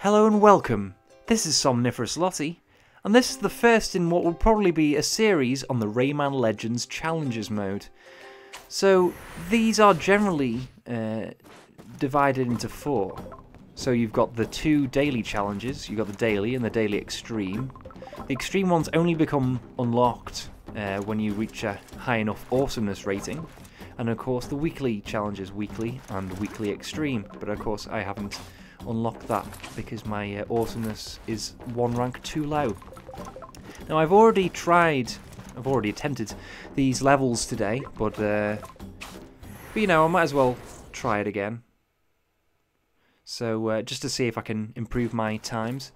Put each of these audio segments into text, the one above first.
Hello and welcome. This is Somniferous Lottie, and this is the first in what will probably be a series on the Rayman Legends Challenges mode. So these are generally divided into 4. So you've got the 2 daily challenges, you've got the daily and the daily extreme. The extreme ones only become unlocked when you reach a high enough awesomeness rating. And of course the weekly challenges, weekly and weekly extreme. But of course I haven't unlock that because my awesomeness is 1 rank too low. Now I've already attempted these levels today, but you know, I might as well try it again. So just to see if I can improve my times.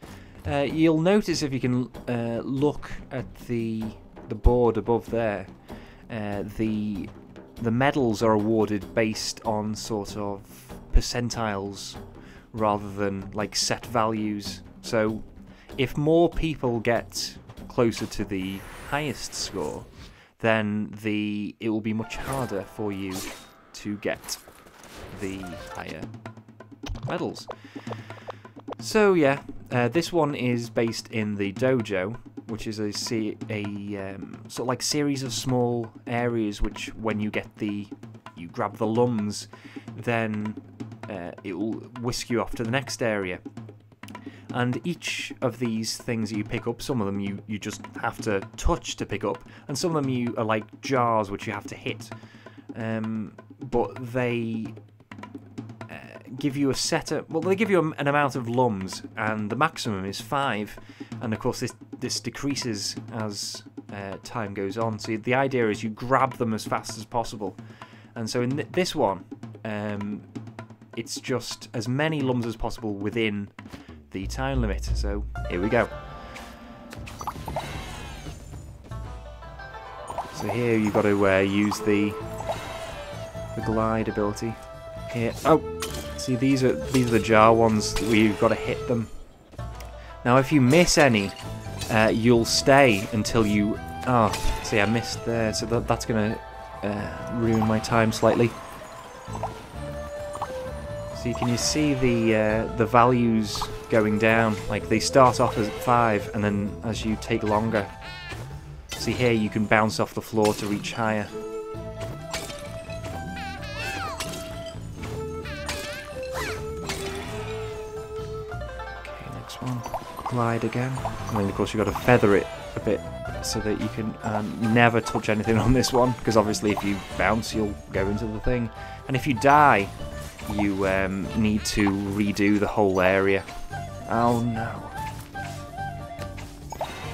You'll notice if you can look at the board above there, the medals are awarded based on sort of percentiles rather than like set values. So if more people get closer to the highest score, then it will be much harder for you to get the higher medals. So yeah, this one is based in the dojo, which is a sort of like series of small areas which when you grab the lums, then it will whisk you off to the next area. And each of these things that you pick up, some of them you just have to touch to pick up, and some of them are like jars which you have to hit. But they give you they give you an amount of lums, and the maximum is 5. And of course this decreases as time goes on. So the idea is you grab them as fast as possible. And so in this one, it's just as many lums as possible within the time limit. So here we go. So here you've got to use the glide ability. Here, oh, see these are the jar ones where you've got to hit them. Now if you miss any, you'll stay until you. Oh, see I missed there, so that's gonna ruin my time slightly. So can you see the values going down? Like they start off as 5, and then as you take longer. See here, you can bounce off the floor to reach higher. Okay, next one. Glide again, and then of course you've got to feather it a bit so that you can never touch anything on this one, because obviously if you bounce, you'll go into the thing, and if you die, you need to redo the whole area. Oh no.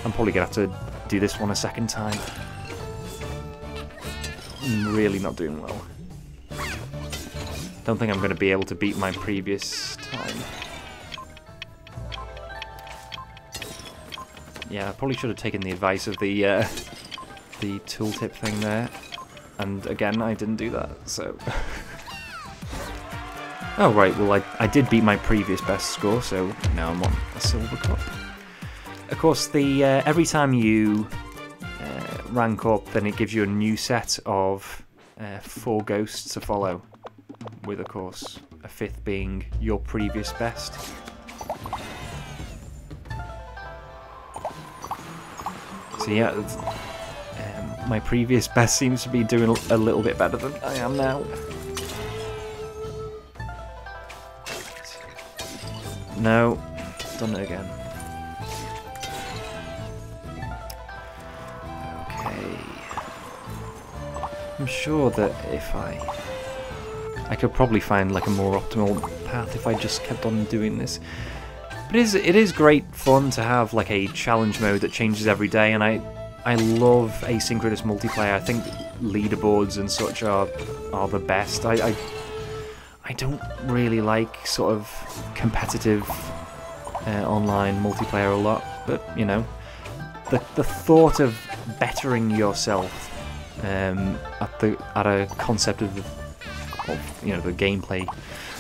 I'm probably going to have to do this one a second time. I'm really not doing well. Don't think I'm going to be able to beat my previous time. Yeah, I probably should have taken the advice of the tooltip thing there. And again, I didn't do that, so... Oh right, well I did beat my previous best score, so now I'm on a silver cup. Of course, every time you rank up, then it gives you a new set of 4 ghosts to follow, with of course a 5th being your previous best. So yeah, my previous best seems to be doing a little bit better than I am now. No, done it again. Okay. I'm sure that if I could probably find like a more optimal path if I just kept on doing this. But it is great fun to have like a challenge mode that changes every day, and I love asynchronous multiplayer. I think leaderboards and such are the best. I don't really like sort of competitive online multiplayer a lot, but you know, the thought of bettering yourself at a concept of you know, the gameplay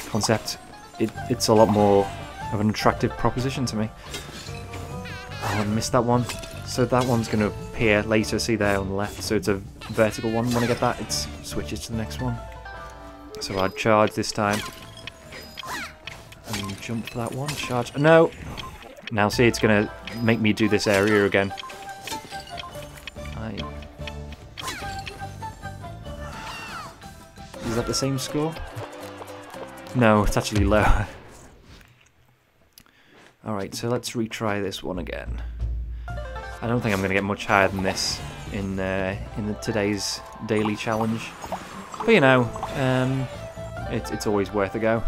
concept, it's a lot more of an attractive proposition to me. Oh, I missed that one. So that one's going to appear later. See there on the left. So it's a vertical one. When I get that, it switches to the next one. So I'd charge this time. And jump for that one. Charge. No! Now see, it's going to make me do this area again. Is that the same score? No, it's actually lower. Alright, so let's retry this one again. I don't think I'm going to get much higher than this in today's daily challenge. But you know, it's always worth a go.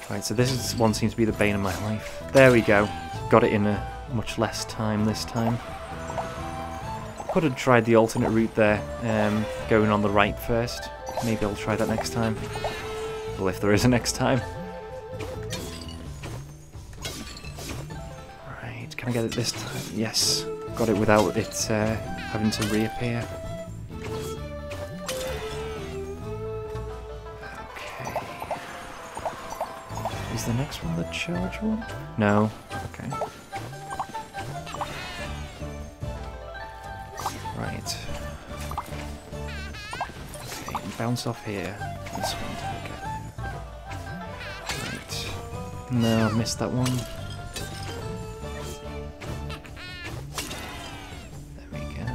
Right, so this one seems to be the bane of my life. There we go. Got it in a much less time this time. Could have tried the alternate route there, going on the right first. Maybe I'll try that next time. Well, if there is a next time. Right, can I get it this time? Yes. Got it without it having to reappear. Okay. Is the next one the charge one? No. Okay. Right. Okay, bounce off here. This one to get. Right. No, I missed that one. There we go.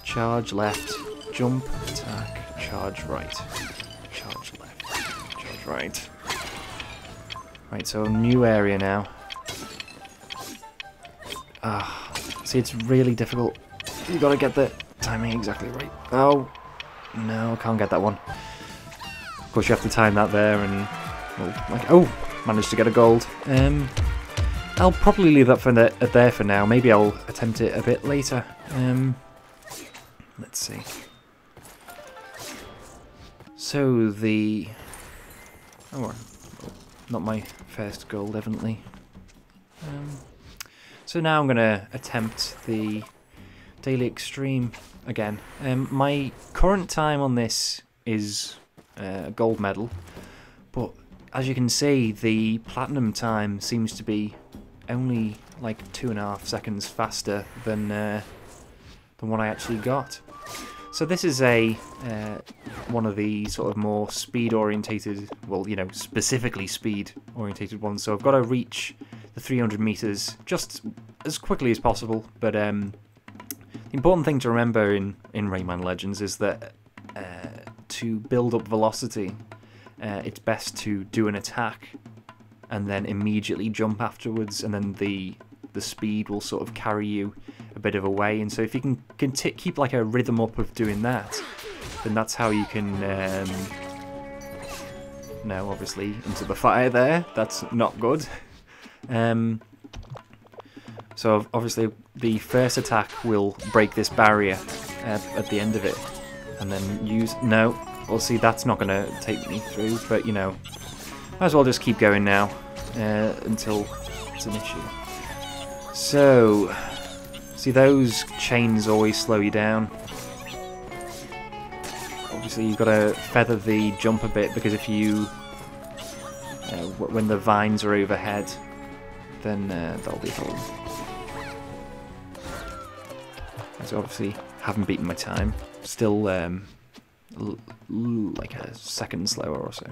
Charge left, jump, attack, charge right. Charge left, charge right. Right, so new area now. Ah, see, it's really difficult. You gotta get the timing exactly right. Oh, no, I can't get that one. Of course, you have to time that there, and managed to get a gold. I'll probably leave that for there for now. Maybe I'll attempt it a bit later. Let's see. So not my first gold, evidently. So now I'm gonna attempt the Daily Extreme again. My current time on this is a gold medal, but as you can see, the platinum time seems to be only like 2.5 seconds faster than what I actually got. So this is one of the sort of more speed-orientated, well, you know, specifically speed-orientated ones. So I've got to reach the 300 meters just as quickly as possible, but the important thing to remember in Rayman Legends is that to build up velocity, it's best to do an attack and then immediately jump afterwards, and then the speed will sort of carry you a bit of a way. And so if you can keep like a rhythm up of doing that, then that's how you can... no, obviously, into the fire there. That's not good. So obviously the first attack will break this barrier at the end of it, and then use... No, well, see, that's not going to take me through, but, you know, might as well just keep going now until it's an issue. So, see, those chains always slow you down. Obviously, you've got to feather the jump a bit, because if you... when the vines are overhead, then that'll be held. So obviously, haven't beaten my time. Still, like a second slower or so.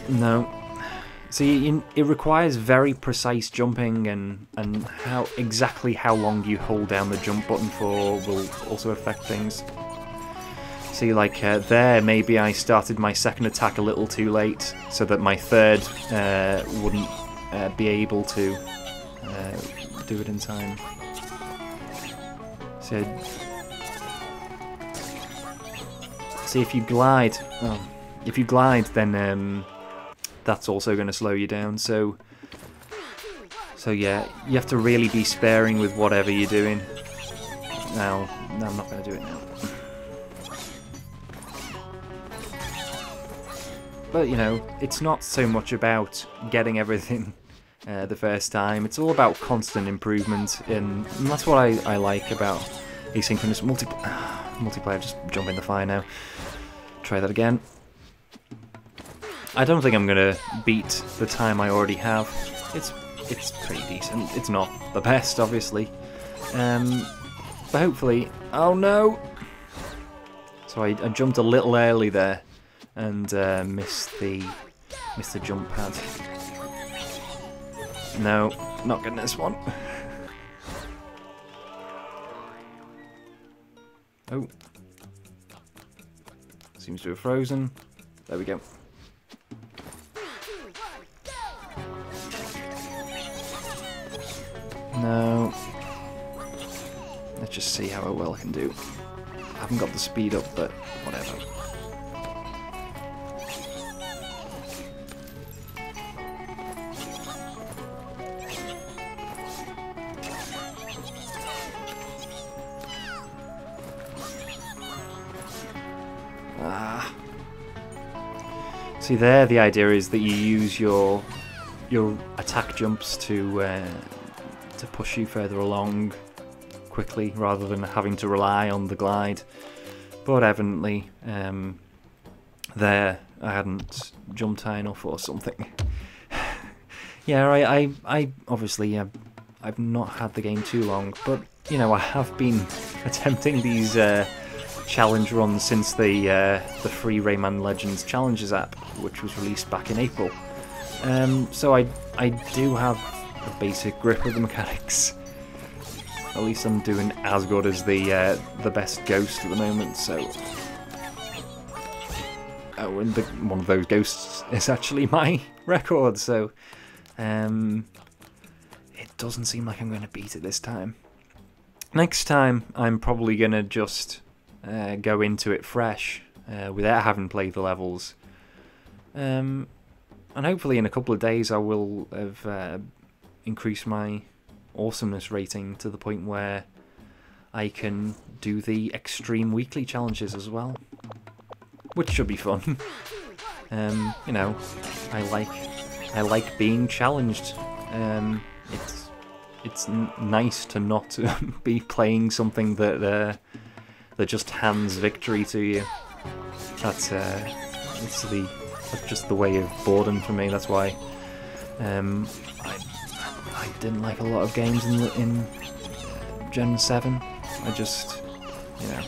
No. See, it requires very precise jumping, and exactly how long you hold down the jump button for will also affect things. See, like there, maybe I started my second attack a little too late, so that my third wouldn't be able to do it in time. So, see, if you glide, then that's also going to slow you down. So yeah, you have to really be sparing with whatever you're doing. No, I'm not going to do it now. But, you know, it's not so much about getting everything the first time. It's all about constant improvement, and that's what I like about asynchronous multiplayer. Just jump in the fire now. Try that again. I don't think I'm going to beat the time I already have. It's pretty decent. It's not the best, obviously. But hopefully... Oh no! So I jumped a little early there and missed the jump pad. No, not getting this one. Oh. Seems to have frozen. There we go. No. Let's just see how well I can do. I haven't got the speed up, but whatever. See there, the idea is that you use your attack jumps to push you further along quickly, rather than having to rely on the glide. But evidently, there I hadn't jumped high enough or something. Yeah, I obviously I've not had the game too long, but you know I have been attempting these challenge runs since the free Rayman Legends Challenges app, which was released back in April. So I do have a basic grip of the mechanics. At least I'm doing as good as the best ghost at the moment. So, oh, and one of those ghosts is actually my record. So, it doesn't seem like I'm going to beat it this time. Next time, I'm probably going to just go into it fresh without having played the levels. And hopefully in a couple of days I will have increased my awesomeness rating to the point where I can do the extreme weekly challenges as well, which should be fun. You know, I like being challenged. It's nice to not be playing something that just hands victory to you. That's just the way of boredom for me. That's why I didn't like a lot of games in Gen 7. I just, you know,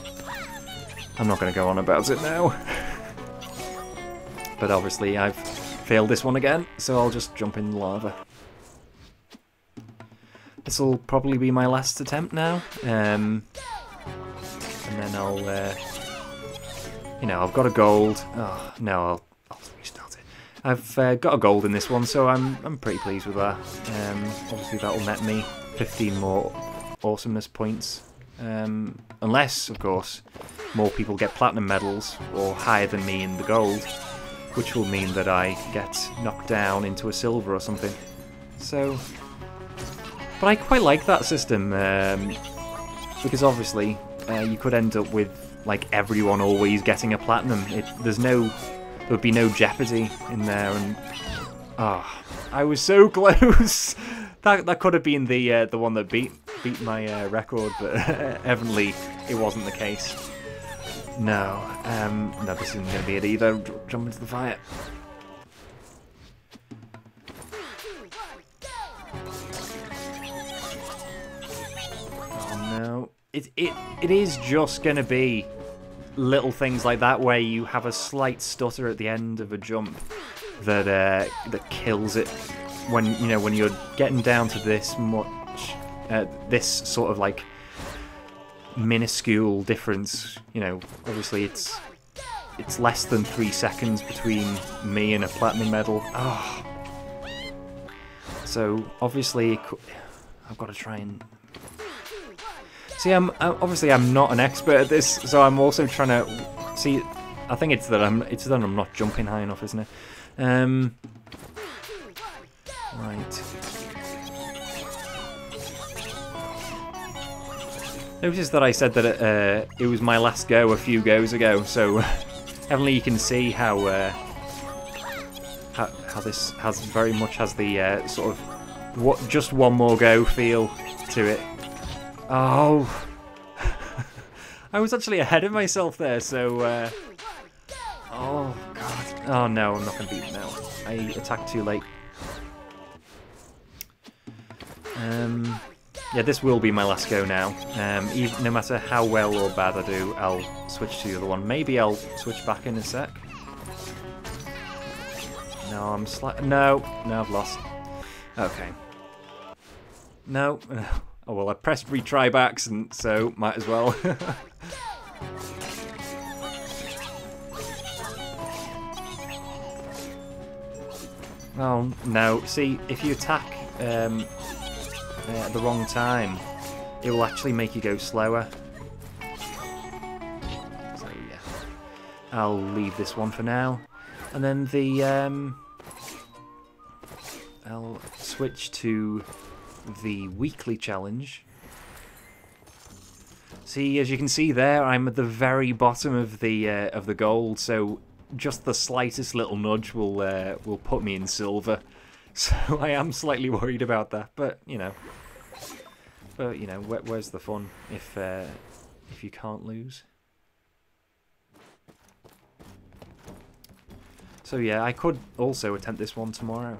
I'm not going to go on about it now. But obviously I've failed this one again, so I'll just jump in the lava. This will probably be my last attempt now. And then I'll, you know, I've got a gold. Oh no, I'll restart it. I've got a gold in this one, so I'm pretty pleased with that. Obviously, that'll net me 15 more awesomeness points, unless, of course, more people get platinum medals or higher than me in the gold, which will mean that I get knocked down into a silver or something. So, but I quite like that system because obviously. You could end up with like everyone always getting a platinum. There would be no jeopardy in there, and I was so close. That could have been the one that beat my record, but evidently it wasn't the case. No, no, this isn't going to be it either. Jump into the fire. Oh no. It is just going to be little things like that where you have a slight stutter at the end of a jump that kills it when you're getting down to this much this sort of like minuscule difference. You know, obviously it's less than 3 seconds between me and a platinum medal. Oh. So obviously I've got to try and see. Obviously I'm not an expert at this, so I'm also trying to see. I think it's that I'm not jumping high enough, isn't it? Right. Notice that I said that it was my last go a few goes ago, so evidently you can see how this very much has the sort of just one more go feel to it. Oh, I was actually ahead of myself there, so, oh god, oh no, I'm not going to beat it now, I attacked too late. Yeah, this will be my last go now. Even, no matter how well or bad I do, I'll switch to the other one. Maybe I'll switch back in a sec. No, I'm no, I've lost. Okay. No. Oh well, I pressed retry by accident, so might as well. Oh no! See, if you attack at the wrong time, it will actually make you go slower. So yeah, I'll leave this one for now, and then the I'll switch to the weekly challenge. See, as you can see there, I'm at the very bottom of the gold, so just the slightest little nudge will put me in silver. So I am slightly worried about that, but you know, where's the fun if you can't lose? So yeah, I could also attempt this one tomorrow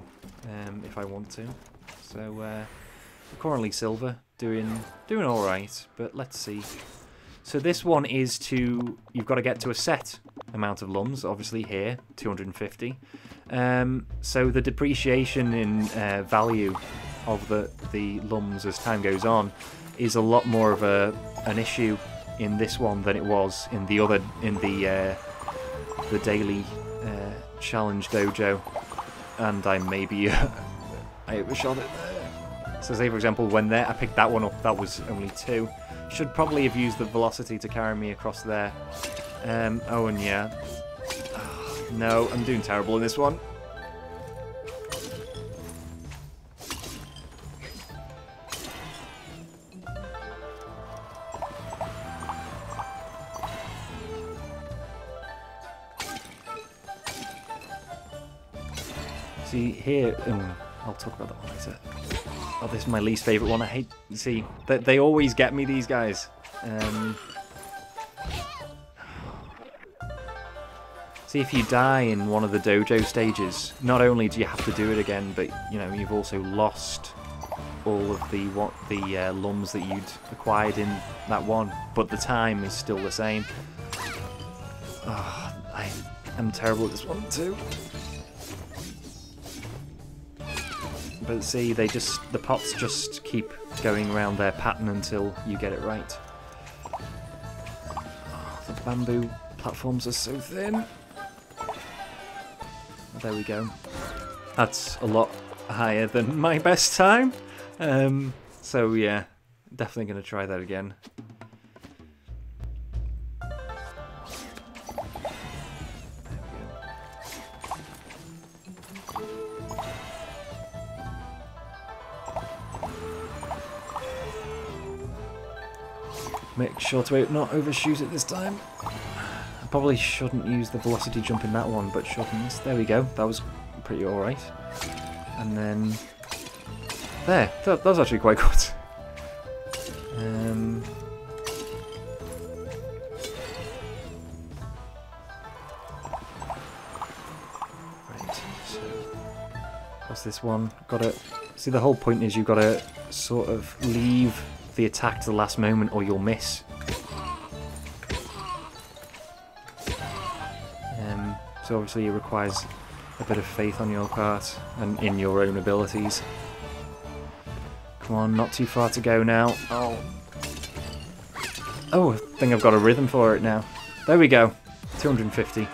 if I want to. So currently silver, doing all right, but let's see. So this one is you've got to get to a set amount of lums, obviously here, 250. So the depreciation in value of the lums as time goes on is a lot more of an issue in this one than it was in the daily challenge dojo. And I maybe I overshot it there. So say for example when I picked that one up, that was only 2. Should probably have used the velocity to carry me across there. Oh, and yeah. Oh, no, I'm doing terrible in this one. See, here... I'll talk about that one later. Oh, this is my least favourite one. I hate... See, they always get me, these guys. See, if you die in one of the dojo stages, not only do you have to do it again, but, you know, you've also lost all of the lums that you'd acquired in that one. But the time is still the same. Oh, I am terrible at this one, too. But see, the pots just keep going around their pattern until you get it right. Oh, the bamboo platforms are so thin. There we go. That's a lot higher than my best time. So yeah, definitely going to try that again. Make sure to not overshoot it this time. I probably shouldn't use the velocity jump in that one, but shouldn't miss. There we go. That was pretty alright. And then... There. That was actually quite good. Right, so... What's this one? Gotta... See, the whole point is you've got to sort of leave the attack to the last moment or you'll miss. So obviously it requires a bit of faith on your part and in your own abilities. Come on, not too far to go now. Oh, I think I've got a rhythm for it now. There we go, 250,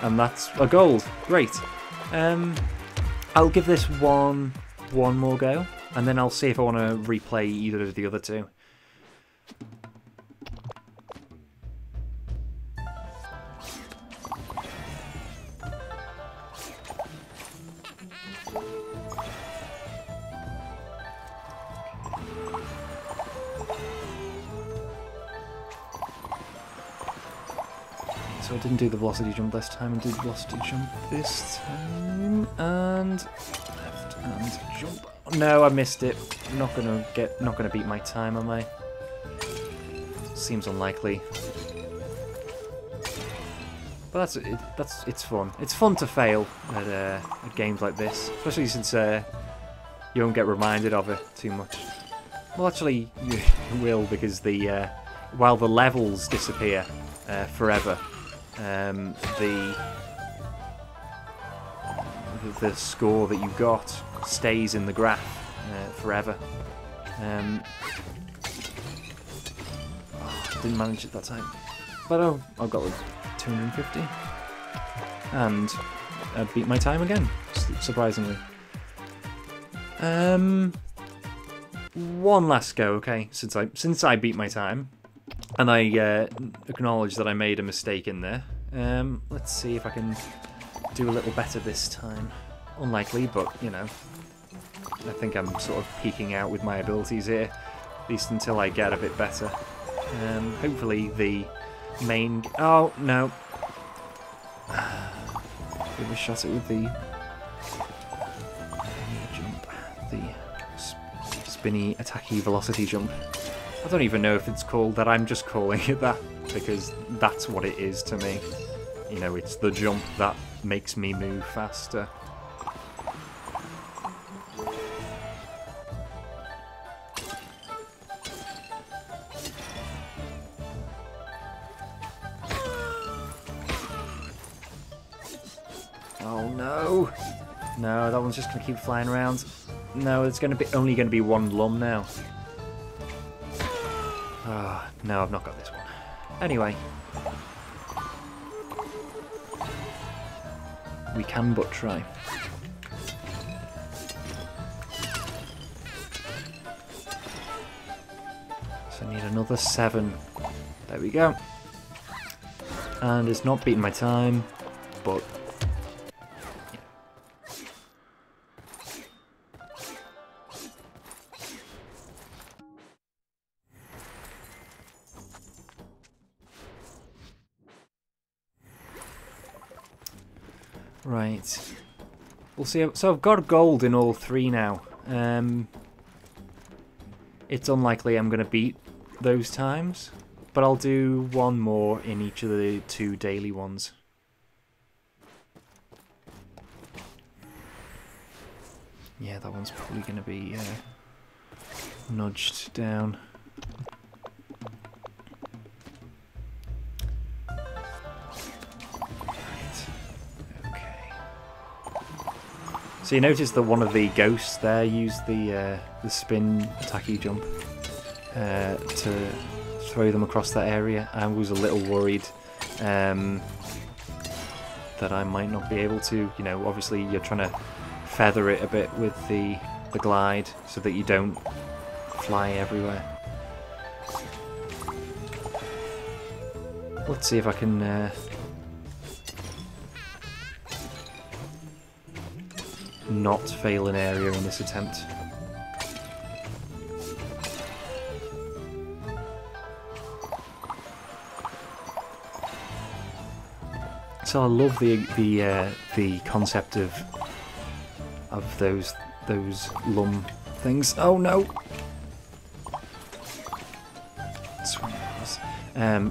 and that's a gold. Great. I'll give this one more go, and then I'll see if I want to replay either of the other two. So I didn't do the velocity jump last time, and did velocity jump this time, and left and jump. No, I missed it. I'm not gonna beat my time, am I? Seems unlikely. But it's fun. It's fun to fail at games like this, especially since you don't get reminded of it too much. Well, actually, you will, because the while the levels disappear forever, the score that you got stays in the graph forever. Didn't manage it that time, but oh, I've got like 250, and I beat my time again, surprisingly. One last go, okay? Since I beat my time, and I acknowledge that I made a mistake in there. Let's see if I can do a little better this time. Unlikely, but you know, I think I'm sort of peaking out with my abilities here, at least until I get a bit better. Hopefully the main... Oh, no. Give a shot at it with the jump. The spinny, attacky velocity jump. I don't even know if it's called that. I'm just calling it that because that's what it is to me. You know, it's the jump that makes me move faster. Oh no! No, that one's just gonna keep flying around. No, it's only gonna be one lum now. Ah, no, I've not got this one. Anyway, we can but try. So I need another 7. There we go. And it's not beating my time, but right. We'll see. So I've got gold in all 3 now. It's unlikely I'm going to beat those times, but I'll do one more in each of the 2 daily ones. Yeah, that one's probably going to be nudged down. So you notice that one of the ghosts there used the spin attacky jump to throw them across that area. I was a little worried that I might not be able to. You know, obviously you're trying to feather it a bit with the glide so that you don't fly everywhere. Let's see if I can not fail an area in this attempt. So I love the concept of those lum things. Oh no!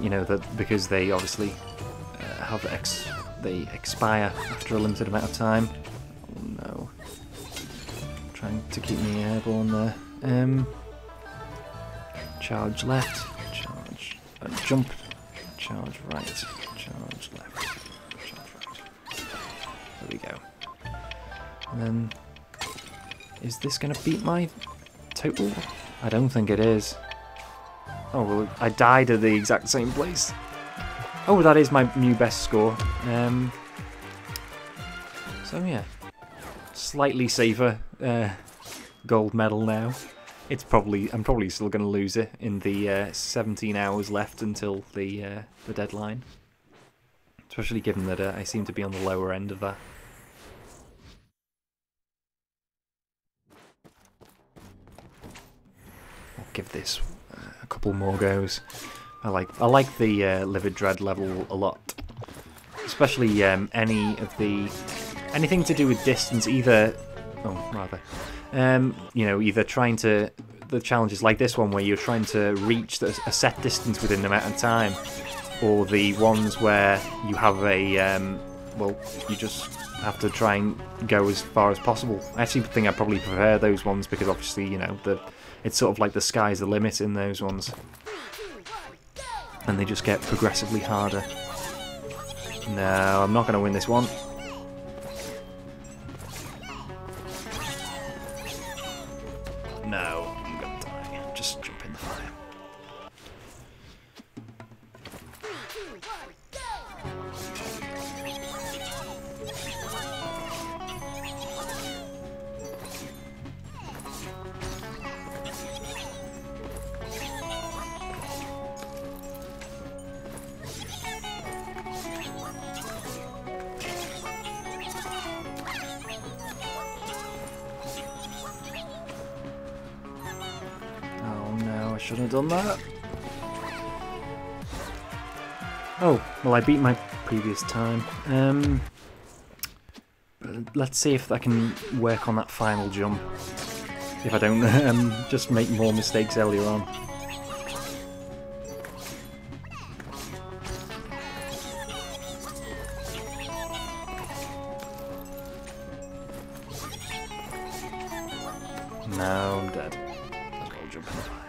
You know that because they obviously they expire after a limited amount of time. No. Trying to keep me airborne there. Charge left, charge, jump, charge right, charge left, charge right. There we go. And then, is this going to beat my total? I don't think it is. Oh, well, I died at the exact same place. Oh, that is my new best score. So yeah. Slightly safer gold medal now. I'm probably still going to lose it in the 17 hours left until the deadline. Especially given that I seem to be on the lower end of that. I'll give this a couple more goes. I like the Livid Dread level a lot, especially anything to do with distance, either... Oh, rather. You know, either trying to... The challenges like this one, where you're trying to reach a set distance within an amount of time, or the ones where you have a... well, you just have to try and go as far as possible. I actually think I probably prefer those ones, because obviously, you know, it's sort of like the sky's the limit in those ones. And they just get progressively harder. No, I'm not going to win this one. No, I'm going to die. Just jump in the fire. I shouldn't have done that. Oh, well I beat my previous time. But let's see if I can work on that final jump. If I don't just make more mistakes earlier on. No, I'm dead. I'll go jump in the fire.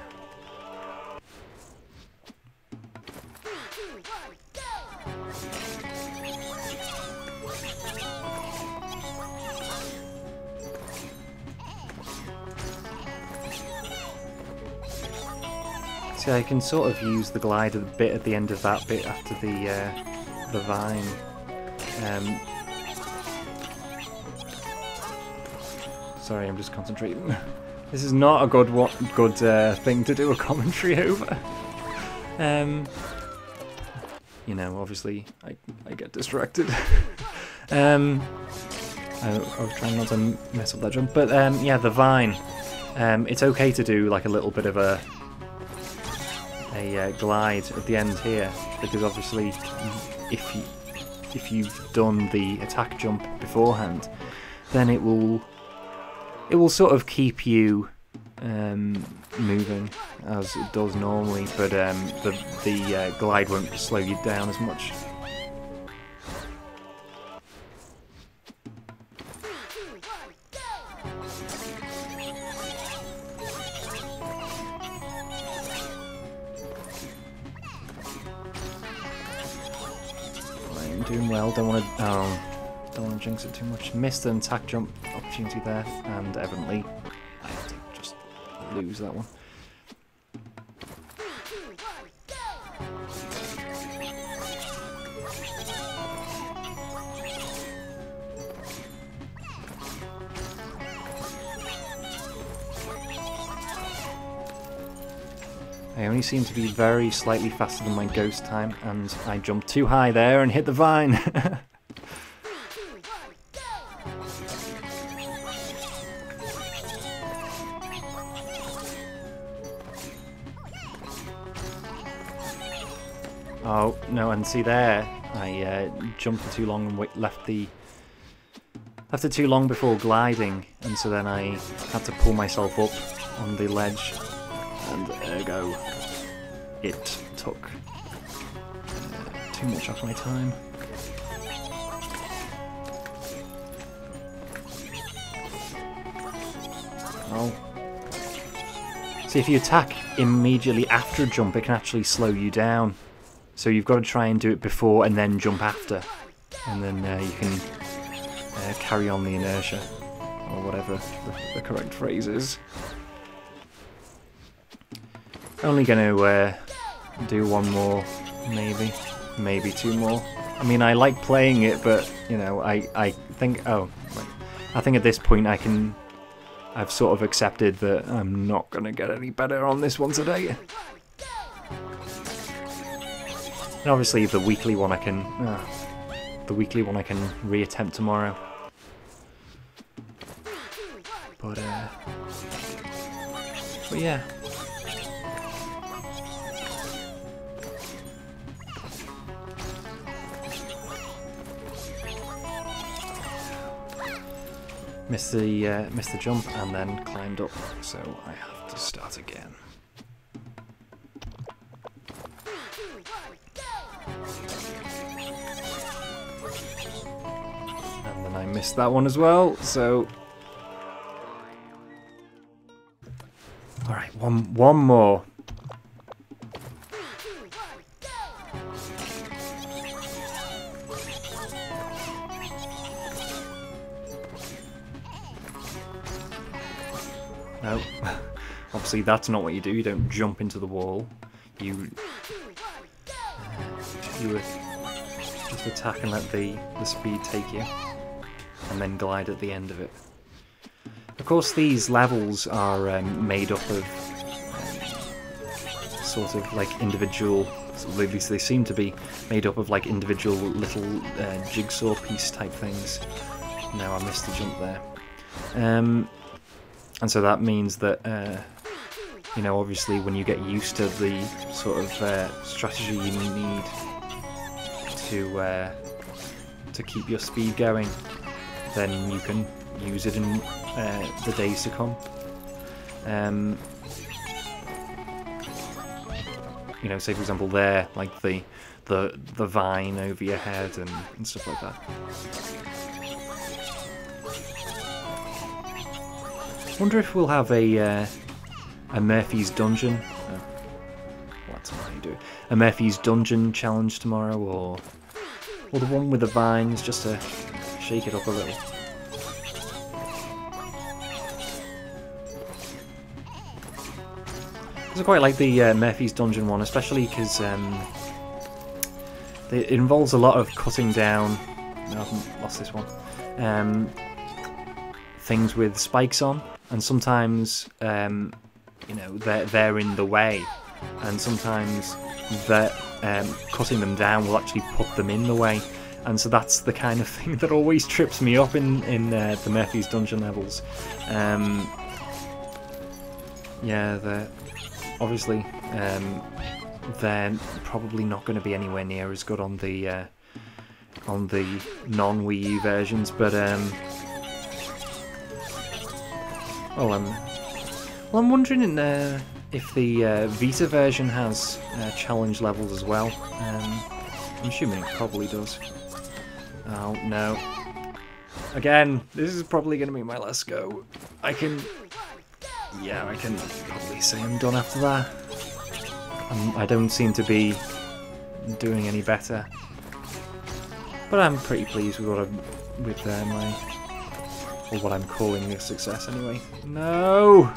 See, I can sort of use the glide a bit at the end of that bit after the vine. Sorry, I'm just concentrating. This is not a good thing to do a commentary over. You know, obviously I get distracted. I was trying not to mess up that jump, but yeah, the vine. It's okay to do like a little bit of a glide at the end here, because obviously if you've done the attack jump beforehand, then it will sort of keep you moving as it does normally, but the glide won't slow you down as much. I'm doing well. Don't want to jinx it too much. Missed an attack jump opportunity there, and evidently I have to just lose that one. I only seem to be very slightly faster than my ghost time, and I jumped too high there and hit the vine. Oh, no, and see there, I jumped for too long and left it too long before gliding, and so then I had to pull myself up on the ledge, and ergo, it took too much off my time. Oh. See, if you attack immediately after a jump, it can actually slow you down. So you've got to try and do it before and then jump after. And then you can carry on the inertia, or whatever the correct phrase is. Only going to do one more, maybe two more. I mean, I like playing it, but, you know, I think, I think at this point I've sort of accepted that I'm not going to get any better on this one today. And obviously the weekly one I can reattempt tomorrow. But yeah. Missed the jump and then climbed up, so I have to start again. And then I missed that one as well, so... Alright. One more. No, obviously that's not what you do. You don't jump into the wall. You just attack and let the speed take you, and then glide at the end of it. Of course, these levels are made up of sort of like individual. At least they seem to be made up of like individual little jigsaw piece type things. No, I missed the jump there. And so that means that, you know, obviously when you get used to the sort of strategy you need to keep your speed going, then you can use it in the days to come. You know, say for example there, like the vine over your head and stuff like that. Wonder if we'll have a Murphy's Dungeon. Oh, that's how you do it. A Murphy's Dungeon challenge tomorrow, or the one with the vines, just to shake it up a little. I quite like the Murphy's Dungeon one, especially because it involves a lot of cutting down. No, I haven't lost this one. Things with spikes on. And sometimes, you know, they're in the way, and sometimes that cutting them down will actually put them in the way, and so that's the kind of thing that always trips me up in the Murphy's Dungeon levels. Yeah, obviously they're probably not going to be anywhere near as good on the non-Wii U versions, but well, I'm wondering if the Vita version has challenge levels as well. I'm assuming it probably does. Oh, no. Again, this is probably going to be my last go. I can probably say I'm done after that. I don't seem to be doing any better. But I'm pretty pleased with what I'm calling a success anyway. No!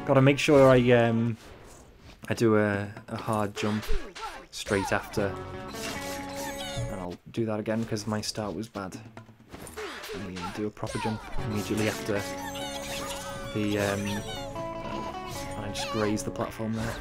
Gotta make sure I do a hard jump straight after. And I'll do that again because my start was bad. And do a proper jump immediately after the and I just grazed the platform there.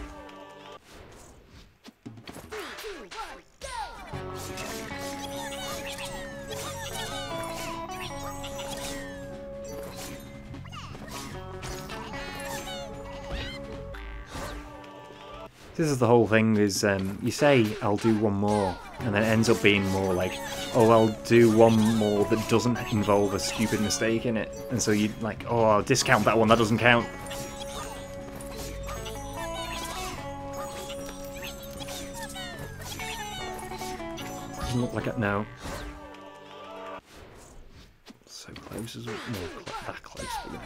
This is the whole thing, is you say, I'll do one more, and then it ends up being more like, oh, I'll do one more that doesn't involve a stupid mistake in it. And so you like, oh, I'll discount that one, that doesn't count. Doesn't look like it, no. So close as well, no, that close, but yeah.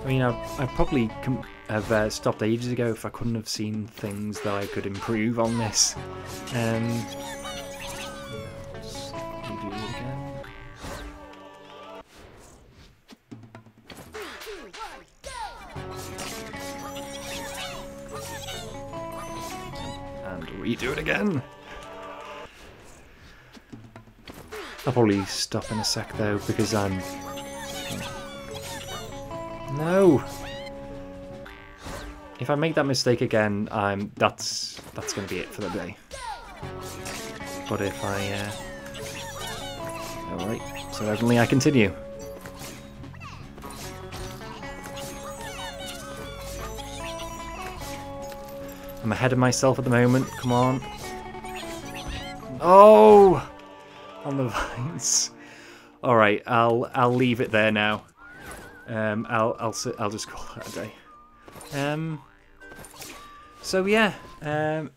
I mean, I probably have stopped ages ago if I couldn't have seen things that I could improve on this. Let's redo it again. And redo it again. I'll probably stop in a sec though, because I'm... No! If I make that mistake again, that's going to be it for the day. But if I... Alright, so definitely I continue. I'm ahead of myself at the moment, come on. Oh! On the vines. Alright, I'll leave it there now. I'll just call that a day. So yeah,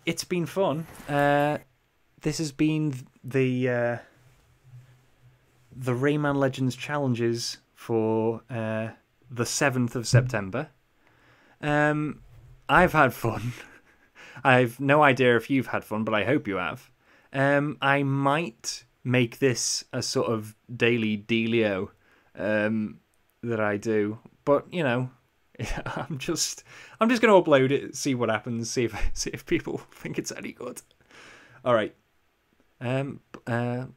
it's been fun. This has been the Rayman Legends challenges for the 7th of September. I've had fun. I've no idea if you've had fun, but I hope you have. I might make this a sort of daily dealio that I do, but you know, I'm just going to upload it, see what happens, see if people think it's any good. All right.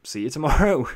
See you tomorrow.